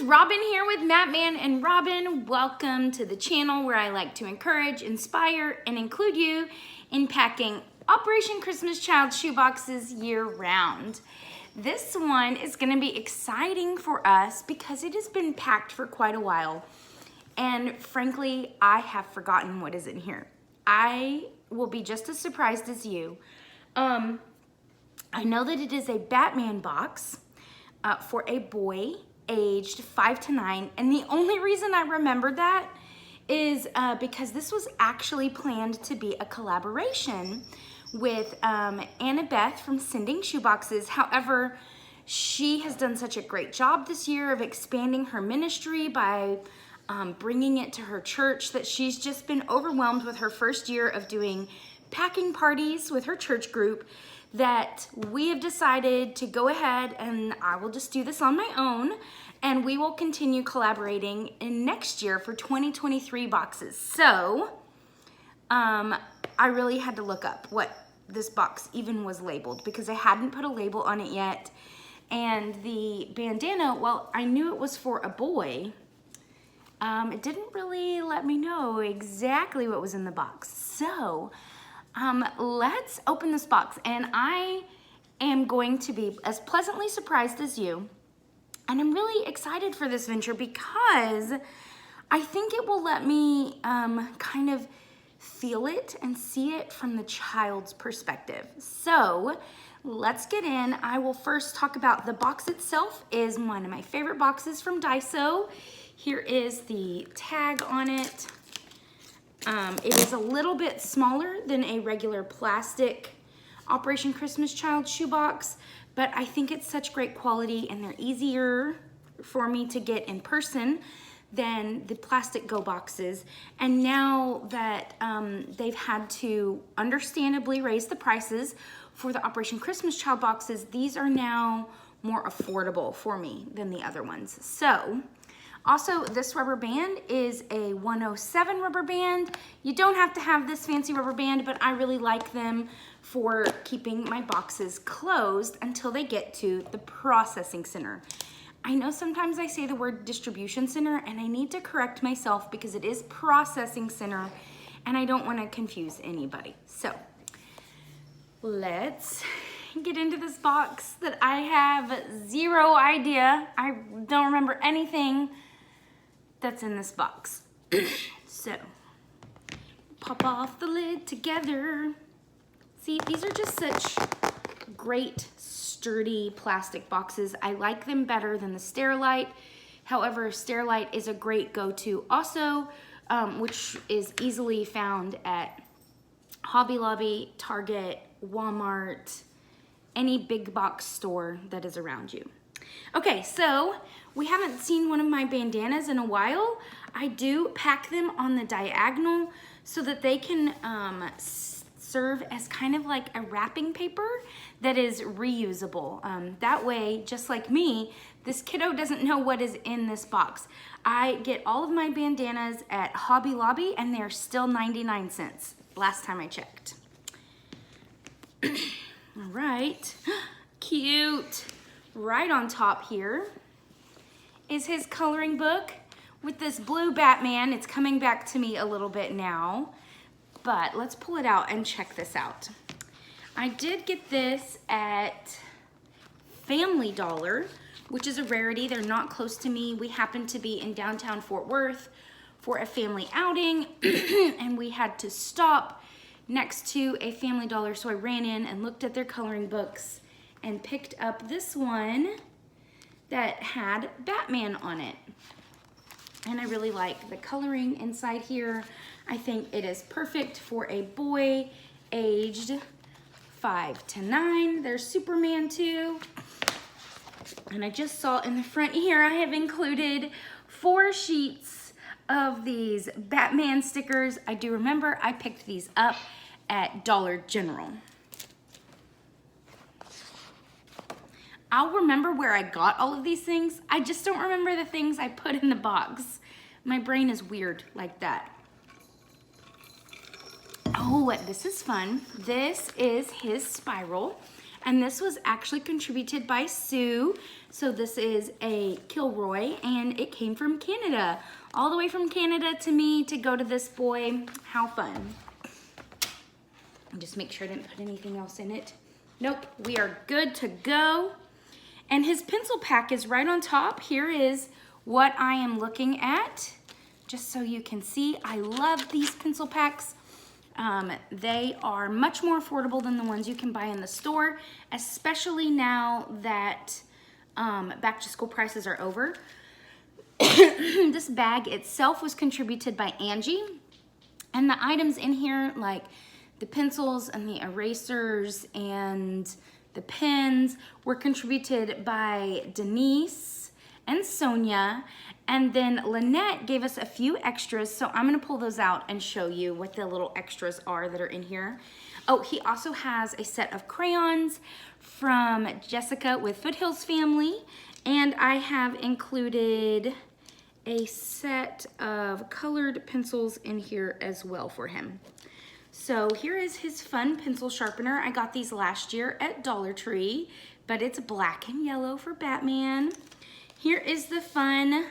friends, Robin here with Mattman and Robin. Welcome to the channel where I like to encourage, inspire, and include you in packing Operation Christmas Child shoeboxes year-round. This one is going to be exciting for us because it has been packed for quite a while. And frankly, I have forgotten what is in here. I will be just as surprised as you. I know that it is a Batman box for a boy aged 5 to 9, and the only reason I remembered that is because this was actually planned to be a collaboration with Annabeth from Sending Shoeboxes. However, she has done such a great job this year of expanding her ministry by bringing it to her church that she's just been overwhelmed with her first year of doing packing parties with her church group, that we have decided to go ahead and I will just do this on my own, and we will continue collaborating in next year for 2023 boxes. So I really had to look up what this box even was labeled because I hadn't put a label on it yet. And the bandana, well, I knew it was for a boy. It didn't really let me know exactly what was in the box. So let's open this box, and I am going to be as pleasantly surprised as you, and I'm really excited for this venture because I think it will let me kind of feel it and see it from the child's perspective. So let's get in. I will first talk about the box itself. Is one of my favorite boxes from DIASO. Here is the tag on it. It is a little bit smaller than a regular plastic Operation Christmas Child shoebox, but I think it's such great quality and they're easier for me to get in person than the plastic go boxes. And now that they've had to understandably raise the prices for the Operation Christmas Child boxes, these are now more affordable for me than the other ones. So also, this rubber band is a 107 rubber band. You don't have to have this fancy rubber band, but I really like them for keeping my boxes closed until they get to the processing center. I know sometimes I say the word distribution center, and I need to correct myself because it is processing center, and I don't want to confuse anybody. So let's get into this box that I have zero idea. I don't remember anything that's in this box. So pop off the lid together. See, these are just such great sturdy plastic boxes. I like them better than the Sterilite. However, Sterilite is a great go-to also, which is easily found at Hobby Lobby, Target, Walmart, any big box store that is around you. Okay, so we haven't seen one of my bandanas in a while. I do pack them on the diagonal so that they can serve as kind of like a wrapping paper that is reusable. That way, just like me, this kiddo doesn't know what is in this box. I get all of my bandanas at Hobby Lobby and they're still 99 cents last time I checked. All right, cute. Right on top here is his coloring book with this blue Batman. It's coming back to me a little bit now, but let's pull it out and check this out. I did get this at Family Dollar, which is a rarity. They're not close to me. We happened to be in downtown Fort Worth for a family outing and we had to stop next to a Family Dollar, so I ran in and looked at their coloring books and picked up this one that had Batman on it. And I really like the coloring inside here. I think it is perfect for a boy aged 5 to 9. There's Superman too. And I just saw in the front here, I have included 4 sheets of these Batman stickers. I do remember I picked these up at Dollar General. I'll remember where I got all of these things. I just don't remember the things I put in the box. My brain is weird like that. Oh, this is fun. This is his spiral, and this was actually contributed by Sue. So this is a Kilroy, and it came from Canada. All the way from Canada to me to go to this boy. How fun. And just make sure I didn't put anything else in it. Nope, we are good to go. And his pencil pack is right on top. Here is what I am looking at, just so you can see. I love these pencil packs. They are much more affordable than the ones you can buy in the store, especially now that back to school prices are over. This bag itself was contributed by Angie, and the items in here, like the pencils and the erasers and the pens, were contributed by Denise and Sonia, and then Lynette gave us a few extras, so I'm gonna pull those out and show you what the little extras are that are in here. Oh, he also has a set of crayons from Jessica with Foothills Family, and I have included a set of colored pencils in here as well for him. So here is his fun pencil sharpener. I got these last year at Dollar Tree, but it's black and yellow for Batman. Here is the fun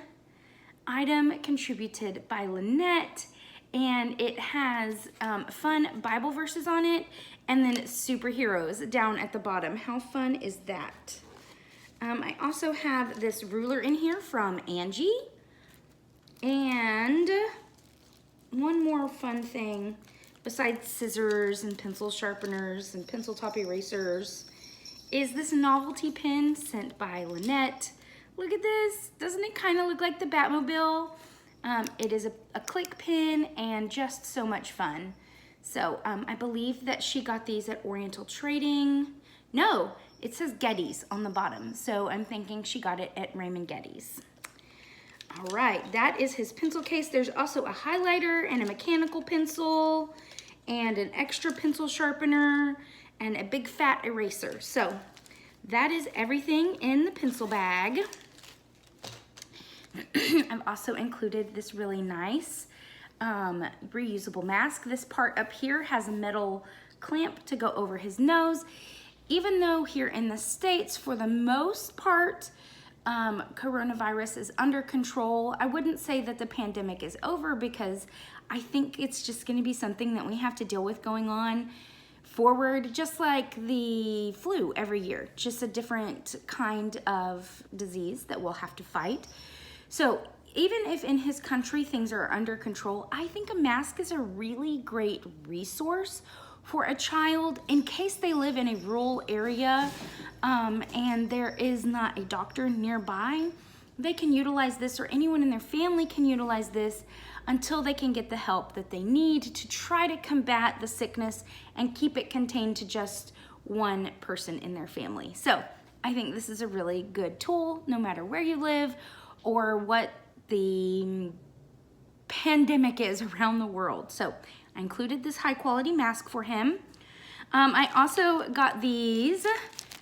item contributed by Lynette, and it has fun Bible verses on it, and then superheroes down at the bottom. How fun is that? I also have this ruler in here from Angie, and one more fun thing besides scissors and pencil sharpeners and pencil top erasers is this novelty pen sent by Lynette. Look at this. Doesn't it kind of look like the Batmobile? It is a click pen and just so much fun. So I believe that she got these at Oriental Trading. No, it says Getty's on the bottom. So I'm thinking she got it at Raymond Getty's. All right, that is his pencil case. There's also a highlighter and a mechanical pencil and an extra pencil sharpener and a big fat eraser. So that is everything in the pencil bag. I've also included this really nice reusable mask. This part up here has a metal clamp to go over his nose. Even though here in the States, for the most part, coronavirus is under control, I wouldn't say that the pandemic is over, because I think it's just going to be something that we have to deal with going on forward, just like the flu every year, just a different kind of disease that we'll have to fight. So even if in his country things are under control, I think a mask is a really great resource for a child in case they live in a rural area and there is not a doctor nearby. They can utilize this, or anyone in their family can utilize this until they can get the help that they need to try to combat the sickness and keep it contained to just one person in their family. So I think this is a really good tool, no matter where you live or what the pandemic is around the world. So I included this high quality mask for him. I also got these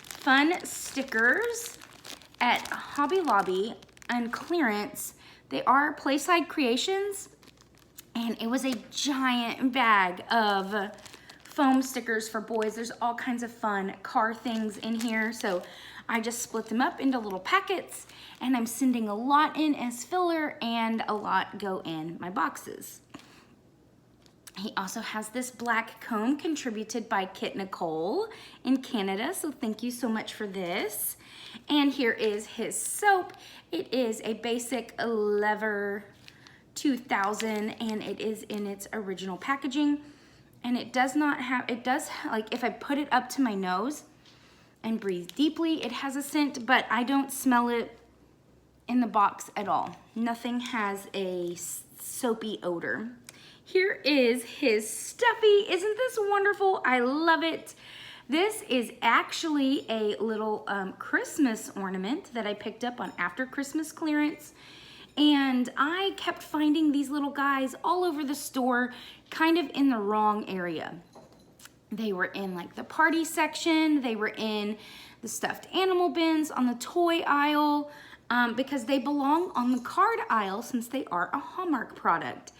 fun stickers at Hobby Lobby on clearance. They are Playside Creations, and it was a giant bag of foam stickers for boys. There's all kinds of fun car things in here, so I just split them up into little packets, and I'm sending a lot in as filler and a lot go in my boxes. He also has this black comb contributed by Kit Nicole in Canada, so thank you so much for this. And here is his soap. It is a basic Lever 2000, and it is in its original packaging. And it does not have, it does, like if I put it up to my nose and breathe deeply, it has a scent, but I don't smell it in the box at all. Nothing has a soapy odor. Here is his stuffy. Isn't this wonderful? I love it. This is actually a little Christmas ornament that I picked up on after Christmas clearance. And I kept finding these little guys all over the store, kind of in the wrong area. They were in like the party section. They were in the stuffed animal bins on the toy aisle because they belong on the card aisle since they are a Hallmark product.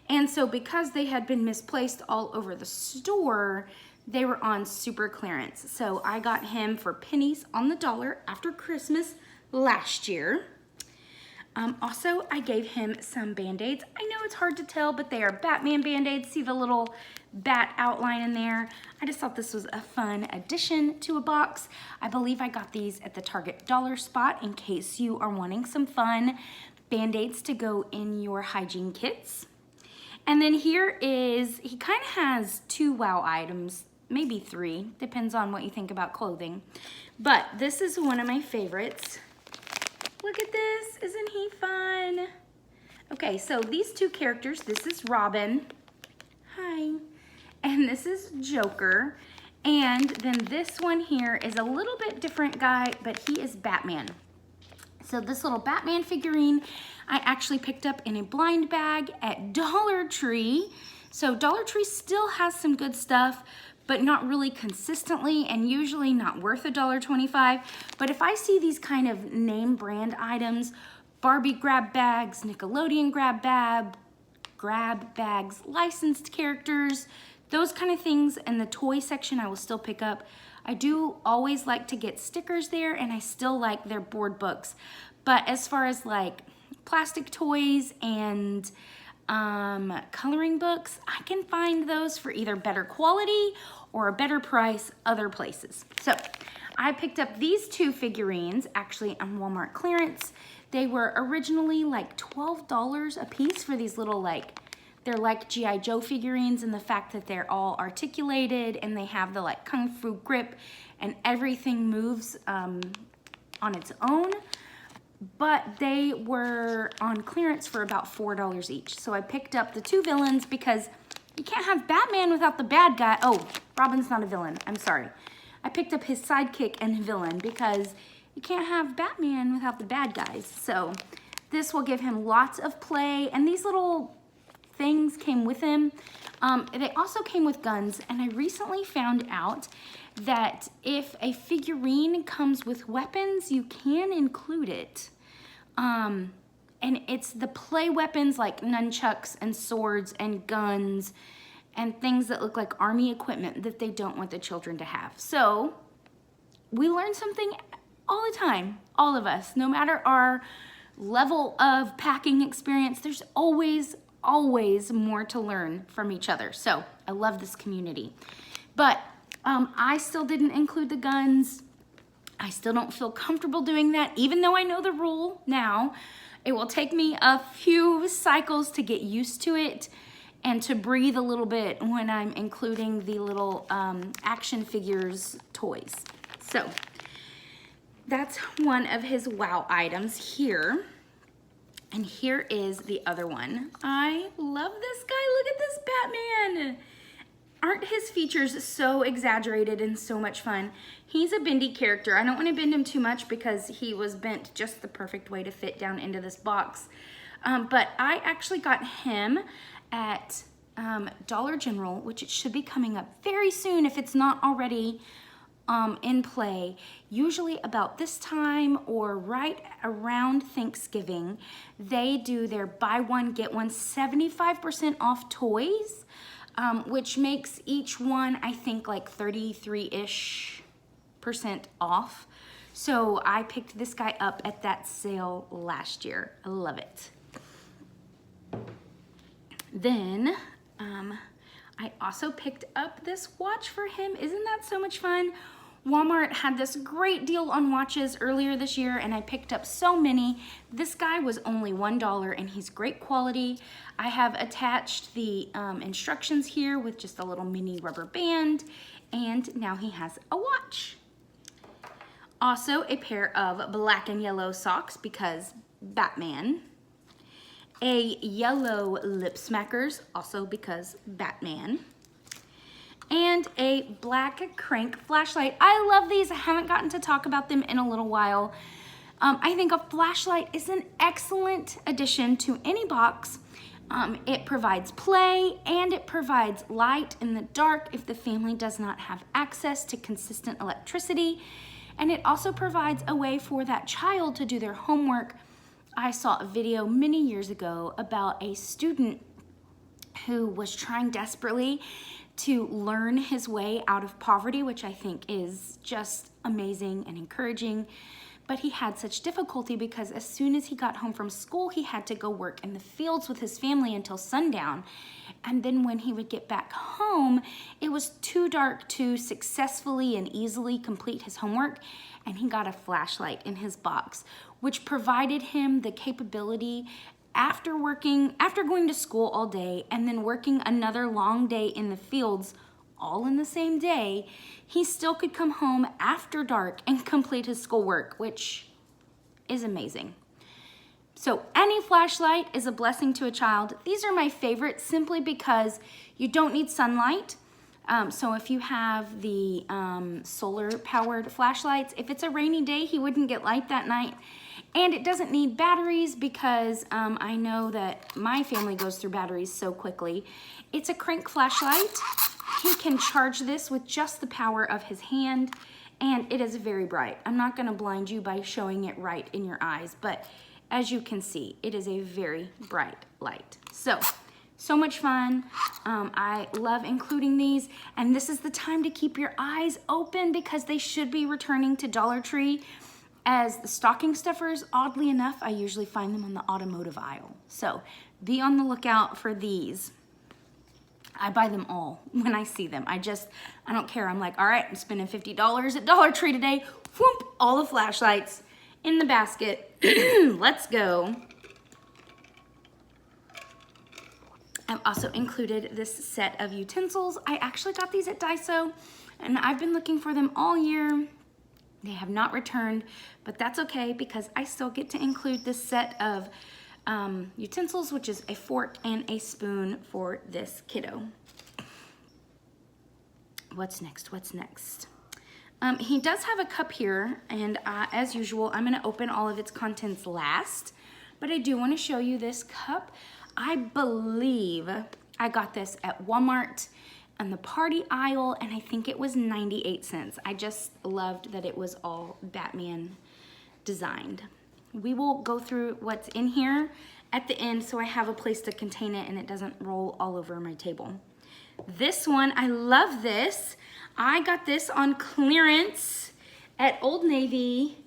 And so because they had been misplaced all over the store, they were on super clearance. So I got him for pennies on the dollar after Christmas. last year. Also, I gave him some Band-Aids. I know it's hard to tell, but they are Batman Band-Aids. See the little bat outline in there? I just thought this was a fun addition to a box. I believe I got these at the Target dollar spot in case you are wanting some fun Band-Aids to go in your hygiene kits. And then here is, he kind of has 2 wow items, maybe 3, depends on what you think about clothing. But this is one of my favorites. Look at this, isn't he fun? Okay, so these 2 characters, this is Robin, hi, and this is Joker. And then this one here is a little bit different guy, but he is Batman. So this little Batman figurine, I actually picked up in a blind bag at Dollar Tree. So Dollar Tree still has some good stuff, but not really consistently and usually not worth $1.25. But if I see these kind of name brand items, Barbie grab bags, Nickelodeon grab bags, licensed characters, those kind of things in the toy section I will still pick up. I do always like to get stickers there, and I still like their board books. But as far as like plastic toys and coloring books, I can find those for either better quality or a better price other places. So I picked up these 2 figurines actually on Walmart clearance. They were originally like $12 a piece for these little they're like G.I. Joe figurines, and the fact that they're all articulated and they have the like kung fu grip and everything moves on its own. But they were on clearance for about $4 each. So I picked up the 2 villains because you can't have Batman without the bad guy. Oh, Robin's not a villain, I'm sorry. I picked up his sidekick and villain because you can't have Batman without the bad guys. So this will give him lots of play, and these little things came with him. They also came with guns, and I recently found out that if a figurine comes with weapons, you can include it. And it's the play weapons like nunchucks and swords and guns and things that look like army equipment that they don't want the children to have. So we learn something all the time, all of us, no matter our level of packing experience. There's always more to learn from each other. So I love this community. But I still didn't include the guns. I still don't feel comfortable doing that, even though I know the rule now. It will take me a few cycles to get used to it and to breathe a little bit when I'm including the little action figures toys. So that's one of his wow items here. And here is the other one. I love this guy. Look at this Batman. Aren't his features so exaggerated and so much fun? He's a Bindi character. I don't want to bend him too much because he was bent just the perfect way to fit down into this box. But I actually got him at Dollar General, which it should be coming up very soon if it's not already in play. Usually about this time or right around Thanksgiving, they do their buy one, get one 75% off toys, which makes each one, I think, like 33-ish% off. So I picked this guy up at that sale last year. I love it. Then I also picked up this watch for him. Isn't that so much fun? Walmart had this great deal on watches earlier this year, and I picked up so many. This guy was only $1, and he's great quality. I have attached the instructions here with just a little mini rubber band, and now he has a watch. Also, a pair of black and yellow socks because Batman. A yellow lip smackers, also because Batman. And a black crank flashlight. I love these. I haven't gotten to talk about them in a little while. I think a flashlight is an excellent addition to any box. It provides play and it provides light in the dark if the family does not have access to consistent electricity. And it also provides a way for that child to do their homework. I saw a video many years ago about a student who was trying desperately to learn his way out of poverty, which I think is just amazing and encouraging. but he had such difficulty because as soon as he got home from school, he had to go work in the fields with his family until sundown. And then when he would get back home, it was too dark to successfully and easily complete his homework. And he got a flashlight in his box, which provided him the capability after going to school all day and then working another long day in the fields all in the same day, he still could come home after dark and complete his schoolwork, which is amazing. So any flashlight is a blessing to a child. These are my favorite simply because you don't need sunlight. So if you have the solar powered flashlights, if it's a rainy day, he wouldn't get light that night. And it doesn't need batteries because I know that my family goes through batteries so quickly. It's a crank flashlight. He can charge this with just the power of his hand, and it is very bright. I'm not gonna blind you by showing it right in your eyes, but as you can see, it is a very bright light. So much fun. I love including these, and this is the time to keep your eyes open because they should be returning to Dollar Tree as the stocking stuffers. Oddly enough, I usually find them on the automotive aisle. So be on the lookout for these. I buy them all when I see them. I don't care. I'm like, all right, I'm spending $50 at Dollar Tree today. Whoop, all the flashlights in the basket. Let's go. I've also included this set of utensils. I actually got these at DIASO, and I've been looking for them all year. They have not returned, but that's okay because I still get to include this set of utensils, which is a fork and a spoon for this kiddo. What's next? He does have a cup here, and as usual, I'm gonna open all of its contents last, but I do wanna show you this cup. I believe I got this at Walmart on the party aisle, and I think it was 98 cents. I just loved that it was all Batman designed. We will go through what's in here at the end so I have a place to contain it and it doesn't roll all over my table. This one, I love this. I got this on clearance at Old Navy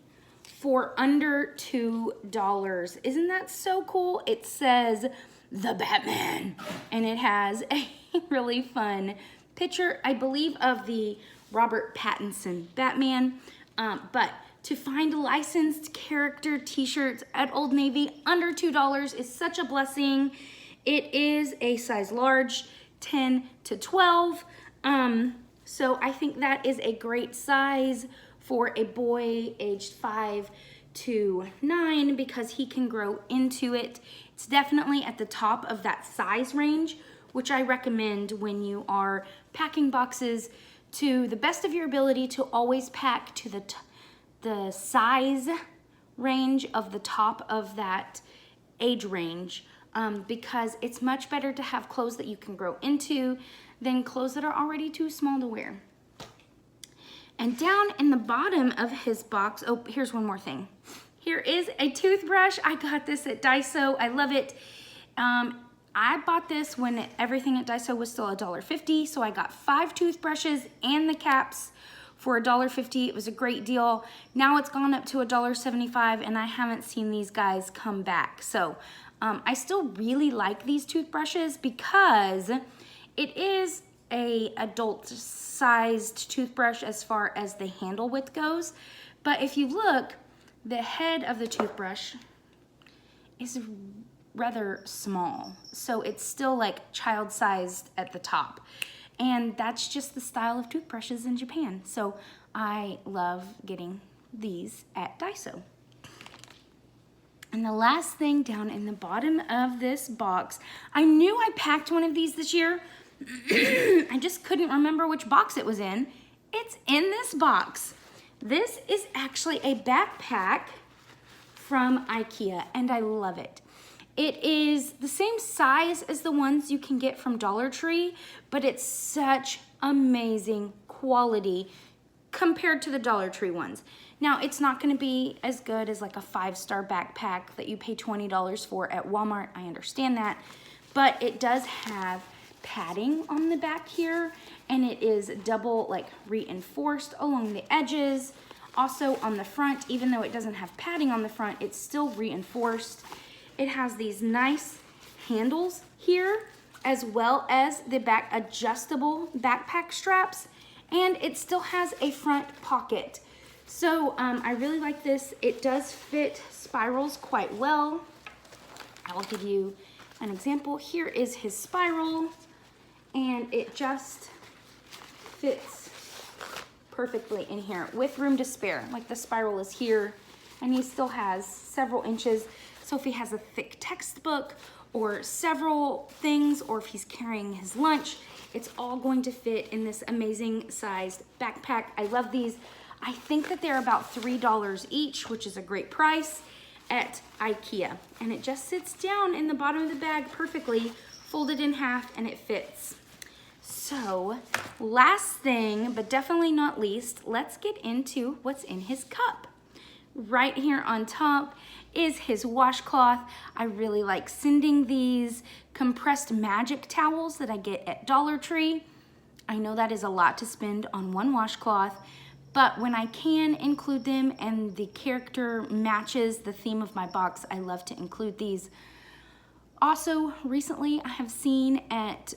for under $2. Isn't that so cool? It says the Batman, and it has a really fun picture, I believe, of the Robert Pattinson Batman, but to find licensed character t-shirts at Old Navy under $2 is such a blessing. It is a size large, 10 to 12, so I think that is a great size for a boy aged 5 to 9 because he can grow into it. It's definitely at the top of that size range, which I recommend when you are packing boxes to the best of your ability to always pack to the size range of the top of that age range, because it's much better to have clothes that you can grow into than clothes that are already too small to wear. And down in the bottom of his box, oh, here's one more thing. Here is a toothbrush. I got this at DIASO. I love it. I bought this when everything at DIASO was still $1.50, so I got 5 toothbrushes and the caps for $1.50. It was a great deal. Now it's gone up to $1.75, and I haven't seen these guys come back. So I still really like these toothbrushes because it is a adult-sized toothbrush as far as the handle width goes. But if you look, the head of the toothbrush is rather small, so it's still like child-sized at the top. And that's just the style of toothbrushes in Japan. So I love getting these at DIASO. And the last thing down in the bottom of this box, I knew I packed one of these this year. I just couldn't remember which box it was in. It's in this box. This is actually a backpack from Ikea, and I love it. It is the same size as the ones you can get from Dollar Tree, but it's such amazing quality compared to the Dollar Tree ones. Now, it's not gonna be as good as like a 5-star backpack that you pay $20 for at Walmart. I understand that, but it does have padding on the back here, and it is double like reinforced along the edges. Also on the front, even though it doesn't have padding on the front, it's still reinforced. It has these nice handles here, as well as the back adjustable backpack straps, and it still has a front pocket. So I really like this. It does fit spirals quite well. I will give you an example. Here is his spiral, and it just fits perfectly in here with room to spare. Like the spiral is here, and he still has several inches. So if he has a thick textbook or several things, or if he's carrying his lunch, it's all going to fit in this amazing sized backpack. I love these. I think that they're about $3 each, which is a great price at Ikea. And it just sits down in the bottom of the bag perfectly, folded in half, and it fits. So last thing, but definitely not least, let's get into what's in his cup. Right here on top is his washcloth. I really like sending these compressed magic towels that I get at Dollar Tree. I know that is a lot to spend on one washcloth, but when I can include them and the character matches the theme of my box, I love to include these. Also, recently I have seen at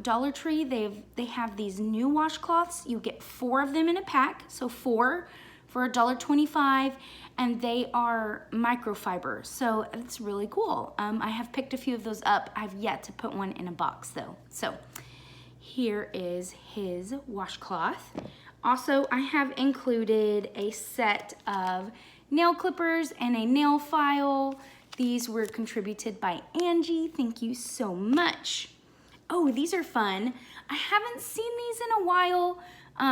Dollar Tree, they have these new washcloths. You get 4 of them in a pack, so 4 for $1.25, and they are microfiber, so it's really cool. I have picked a few of those up. I've yet to put one in a box though. So here is his washcloth. Also, I have included a set of nail clippers and a nail file. These were contributed by Angie. Thank you so much. Oh, these are fun. I haven't seen these in a while.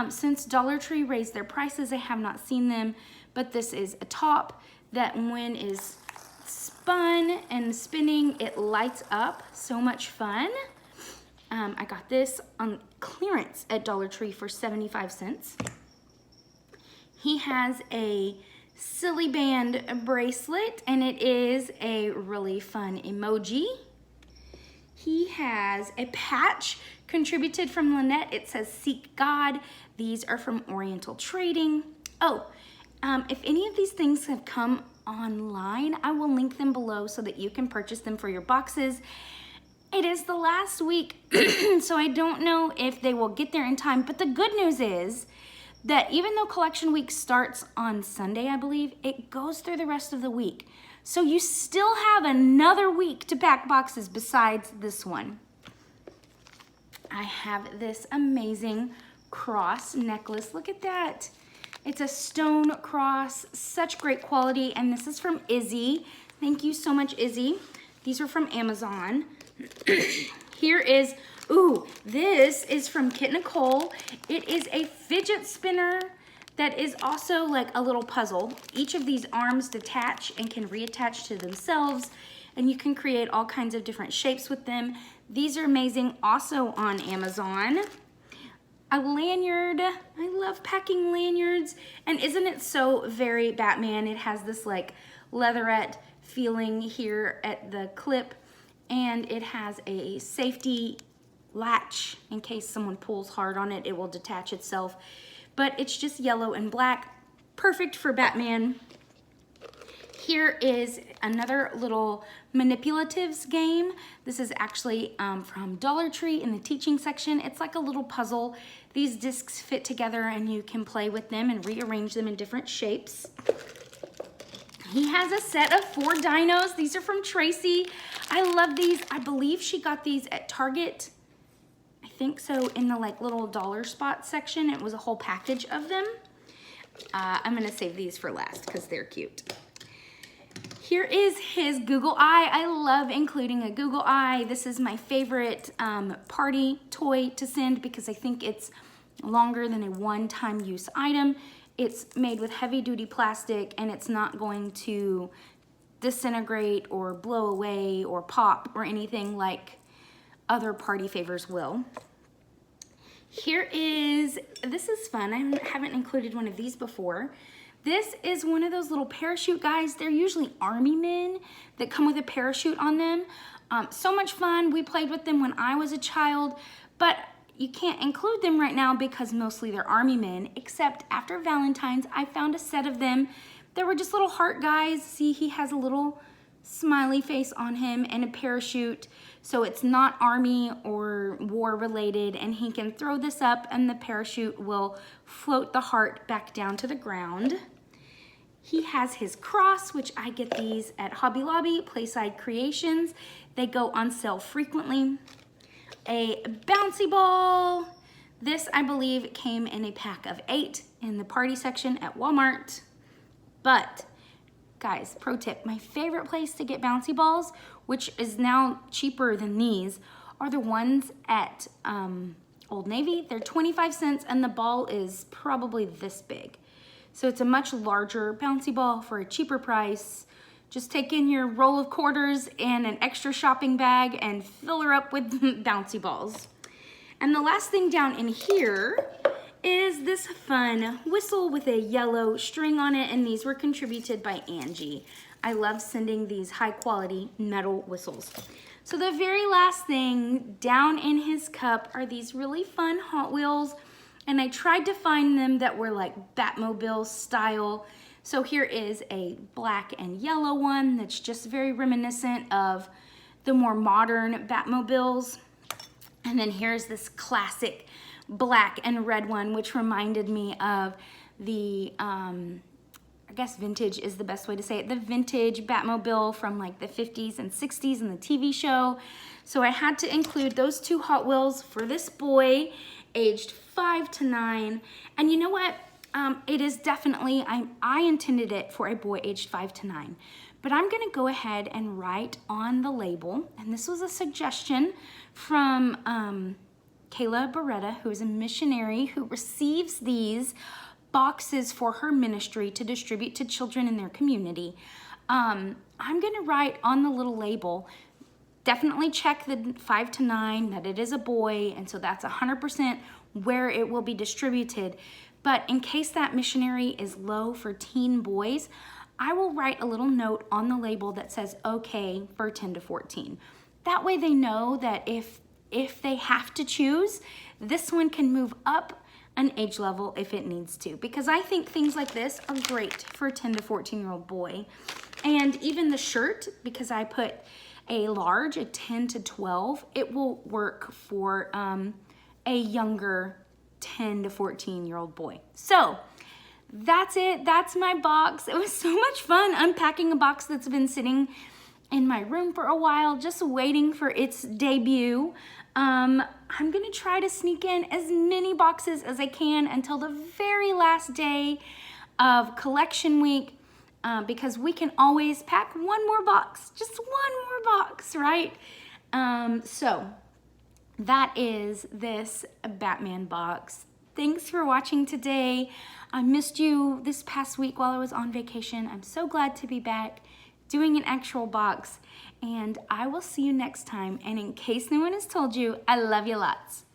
Since Dollar Tree raised their prices, I have not seen them, but this is a top that when is spun and spinning, it lights up. So much fun. I got this on clearance at Dollar Tree for 75 cents. He has a silly band bracelet, and it is a really fun emoji. He has a patch contributed from Lynette. It says Seek God. These are from Oriental Trading. Oh, if any of these things have come online, I will link them below so that you can purchase them for your boxes. It is the last week, so I don't know if they will get there in time, but the good news is that even though collection week starts on Sunday, I believe, it goes through the rest of the week. So you still have another week to pack boxes besides this one. I have this amazing cross necklace. Look at that. It's a stone cross, such great quality, and this is from Izzy. Thank you so much, Izzy. These are from Amazon. Here is, ooh, this is from Kit Nicole. It is a fidget spinner that is also like a little puzzle. Each of these arms detach and can reattach to themselves, and you can create all kinds of different shapes with them. These are amazing, also on Amazon. A lanyard. I love packing lanyards. And isn't it so very Batman? It has this like leatherette feeling here at the clip, and it has a safety latch in case someone pulls hard on it, it will detach itself. But it's just yellow and black, perfect for Batman. Here is another little manipulatives game. This is actually from Dollar Tree in the teaching section. It's like a little puzzle. These discs fit together and you can play with them and rearrange them in different shapes. He has a set of 4 dinos. These are from Tracy. I love these. I believe she got these at Target. I think so, in the like little dollar spot section. It was a whole package of them. I'm gonna save these for last because they're cute. Here is his Google Eye. I love including a Google Eye. This is my favorite party toy to send because I think it's longer than a one-time use item. It's made with heavy-duty plastic, and it's not going to disintegrate or blow away or pop or anything like other party favors will. Here is, this is fun. I haven't included one of these before. This is one of those little parachute guys. They're usually army men that come with a parachute on them. So much fun. We played with them when I was a child, but you can't include them right now because mostly they're army men, except after Valentine's, I found a set of them. They were just little heart guys. See, he has a little smiley face on him and a parachute, so it's not army or war related, and he can throw this up and the parachute will float the heart back down to the ground. He has his cross, which I get these at Hobby Lobby, Playside Creations. They go on sale frequently. A bouncy ball. This, I believe, came in a pack of 8 in the party section at Walmart. But, guys, pro tip, my favorite place to get bouncy balls, which is now cheaper than these, are the ones at Old Navy. They're 25 cents and the ball is probably this big. So it's a much larger bouncy ball for a cheaper price. Just take in your roll of quarters and an extra shopping bag and fill her up with bouncy balls. And the last thing down in here is this fun whistle with a yellow string on it, and these were contributed by Angie. I love sending these high quality metal whistles. So the very last thing down in his cup are these really fun Hot Wheels, and I tried to find them that were like Batmobile style. So here is a black and yellow one that's just very reminiscent of the more modern Batmobiles. And then here's this classic black and red one, which reminded me of the, I guess vintage is the best way to say it, the vintage Batmobile from like the 50s and 60s in the TV show. So I had to include those 2 Hot Wheels for this boy aged 5 to 9. And you know what? It is definitely, I intended it for a boy aged 5 to 9, but I'm gonna go ahead and write on the label, and this was a suggestion from Kayla Beretta, who is a missionary who receives these boxes for her ministry to distribute to children in their community. I'm gonna write on the little label, definitely check the 5 to 9, that it is a boy, and so that's 100% where it will be distributed. But in case that missionary is low for teen boys, I will write a little note on the label that says okay for 10 to 14. That way they know that if they have to choose, this one can move up an age level if it needs to. Because I think things like this are great for a 10 to 14-year-old boy. And even the shirt, because I put a large, a 10 to 12, it will work for a younger 10 to 14-year-old boy. So that's it. That's my box. It was so much fun unpacking a box that's been sitting in my room for a while, just waiting for its debut. I'm gonna try to sneak in as many boxes as I can until the very last day of collection week, because we can always pack one more box, just one more box, right? So that is this Batman box. Thanks for watching today. I missed you this past week while I was on vacation. I'm so glad to be back doing an actual box, and I will see you next time. And in case no one has told you, I love you lots.